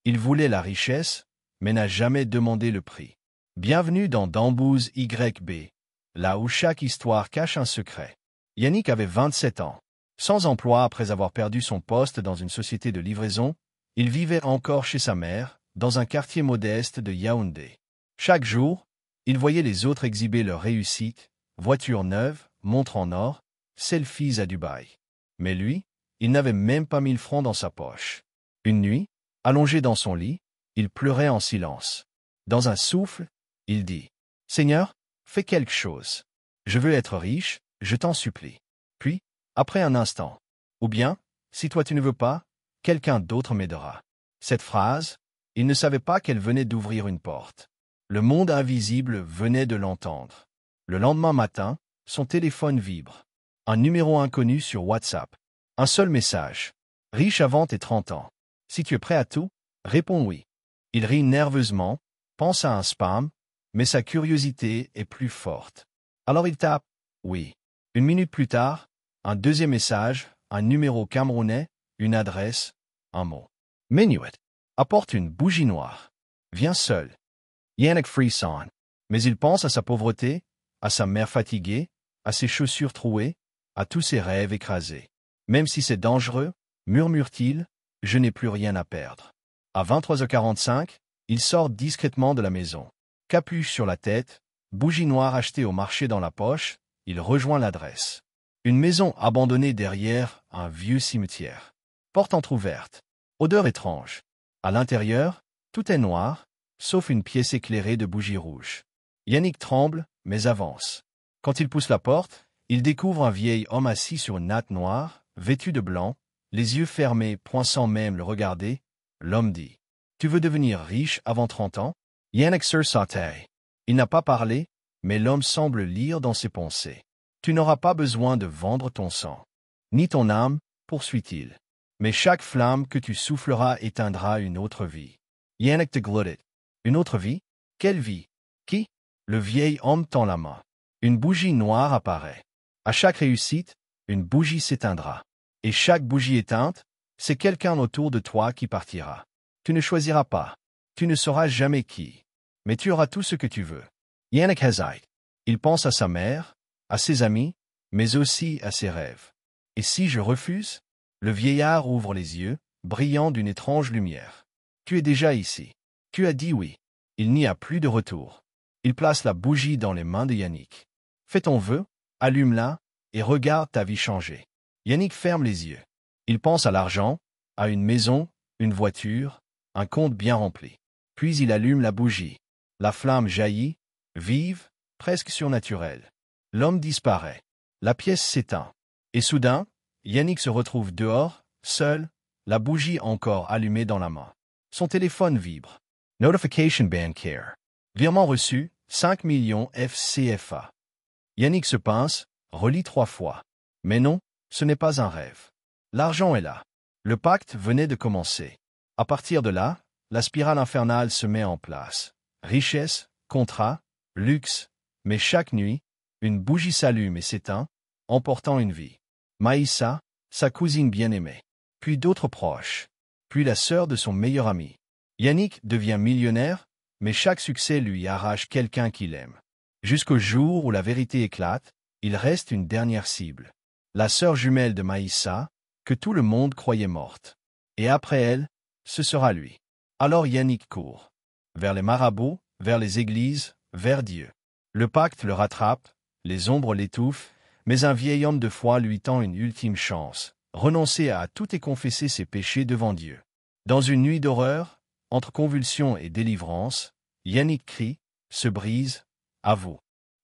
Il voulait la richesse, mais n'a jamais demandé le prix. Bienvenue dans Dambouze YB, là où chaque histoire cache un secret. Yannick avait 27 ans. Sans emploi après avoir perdu son poste dans une société de livraison, il vivait encore chez sa mère, dans un quartier modeste de Yaoundé. Chaque jour, il voyait les autres exhiber leur réussite, voitures neuves, montres en or, selfies à Dubaï. Mais lui, il n'avait même pas 1000 francs dans sa poche. Une nuit, allongé dans son lit, il pleurait en silence. Dans un souffle, il dit « Seigneur, fais quelque chose. Je veux être riche, je t'en supplie. » Puis, après un instant, « Ou bien, si toi tu ne veux pas, quelqu'un d'autre m'aidera. » Cette phrase, il ne savait pas qu'elle venait d'ouvrir une porte. Le monde invisible venait de l'entendre. Le lendemain matin, son téléphone vibre. Un numéro inconnu sur WhatsApp. Un seul message. « Riche avant tes 30 ans. Si tu es prêt à tout, réponds oui. » Il rit nerveusement, pense à un spam, mais sa curiosité est plus forte. Alors il tape « Oui ». Une minute plus tard, un deuxième message, un numéro camerounais, une adresse, un mot. Menuet. Apporte une bougie noire. Viens seul. Yannick frissonne. Mais il pense à sa pauvreté, à sa mère fatiguée, à ses chaussures trouées, à tous ses rêves écrasés. Même si c'est dangereux, murmure-t-il, je n'ai plus rien à perdre. À 23h45, il sort discrètement de la maison. Capuche sur la tête, bougie noire achetée au marché dans la poche, il rejoint l'adresse. Une maison abandonnée derrière un vieux cimetière. Porte entr'ouverte. Odeur étrange. À l'intérieur, tout est noir, sauf une pièce éclairée de bougies rouges. Yannick tremble, mais avance. Quand il pousse la porte, il découvre un vieil homme assis sur une natte noire, vêtu de blanc, les yeux fermés, point sans même le regarder. L'homme dit « Tu veux devenir riche avant 30 ans ?» Yannick sursautait. Il n'a pas parlé, mais l'homme semble lire dans ses pensées. « Tu n'auras pas besoin de vendre ton sang. Ni ton âme, poursuit-il. Mais chaque flamme que tu souffleras éteindra une autre vie. » Yannick te glottait. Une autre vie? Quelle vie? Qui? Le vieil homme tend la main. Une bougie noire apparaît. À chaque réussite, une bougie s'éteindra. Et chaque bougie éteinte, c'est quelqu'un autour de toi qui partira. Tu ne choisiras pas. Tu ne sauras jamais qui. Mais tu auras tout ce que tu veux. Yannick hésite. Il pense à sa mère, à ses amis, mais aussi à ses rêves. Et si je refuse? Le vieillard ouvre les yeux, brillant d'une étrange lumière. Tu es déjà ici. Tu as dit oui. Il n'y a plus de retour. Il place la bougie dans les mains de Yannick. Fais ton vœu, allume-la, et regarde ta vie changer. Yannick ferme les yeux. Il pense à l'argent, à une maison, une voiture, un compte bien rempli. Puis il allume la bougie. La flamme jaillit, vive, presque surnaturelle. L'homme disparaît. La pièce s'éteint. Et soudain, Yannick se retrouve dehors, seul, la bougie encore allumée dans la main. Son téléphone vibre. Notification bancaire. Virement reçu, 5 millions FCFA. Yannick se pince, relit 3 fois. Mais non, ce n'est pas un rêve. L'argent est là. Le pacte venait de commencer. À partir de là, la spirale infernale se met en place. Richesse, contrat, luxe, mais chaque nuit, une bougie s'allume et s'éteint, emportant une vie. Maïssa, sa cousine bien-aimée. Puis d'autres proches. Puis la sœur de son meilleur ami. Yannick devient millionnaire, mais chaque succès lui arrache quelqu'un qu'il aime. Jusqu'au jour où la vérité éclate, il reste une dernière cible. La sœur jumelle de Maïssa, que tout le monde croyait morte. Et après elle, ce sera lui. Alors Yannick court. Vers les marabouts, vers les églises, vers Dieu. Le pacte le rattrape, les ombres l'étouffent, mais un vieil homme de foi lui tend une ultime chance, renoncer à tout et confesser ses péchés devant Dieu. Dans une nuit d'horreur, entre convulsions et délivrance, Yannick crie, se brise, avoue.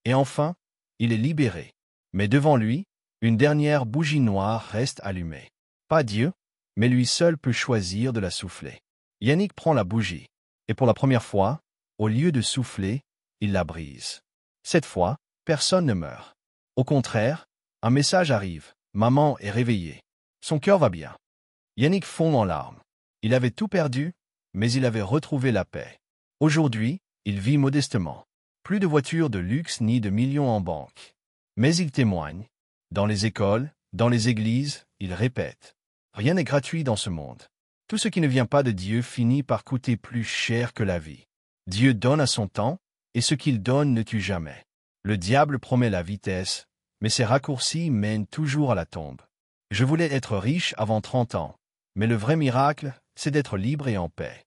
Et enfin, il est libéré. Mais devant lui, une dernière bougie noire reste allumée. Pas Dieu, mais lui seul peut choisir de la souffler. Yannick prend la bougie. Et pour la première fois, au lieu de souffler, il la brise. Cette fois, personne ne meurt. Au contraire, un message arrive. Maman est réveillée. Son cœur va bien. Yannick fond en larmes. Il avait tout perdu, mais il avait retrouvé la paix. Aujourd'hui, il vit modestement. Plus de voitures de luxe ni de millions en banque. Mais il témoigne. Dans les écoles, dans les églises, il répète. Rien n'est gratuit dans ce monde. Tout ce qui ne vient pas de Dieu finit par coûter plus cher que la vie. Dieu donne à son temps, et ce qu'il donne ne tue jamais. Le diable promet la vitesse, mais ses raccourcis mènent toujours à la tombe. Je voulais être riche avant 30 ans, mais le vrai miracle, c'est d'être libre et en paix.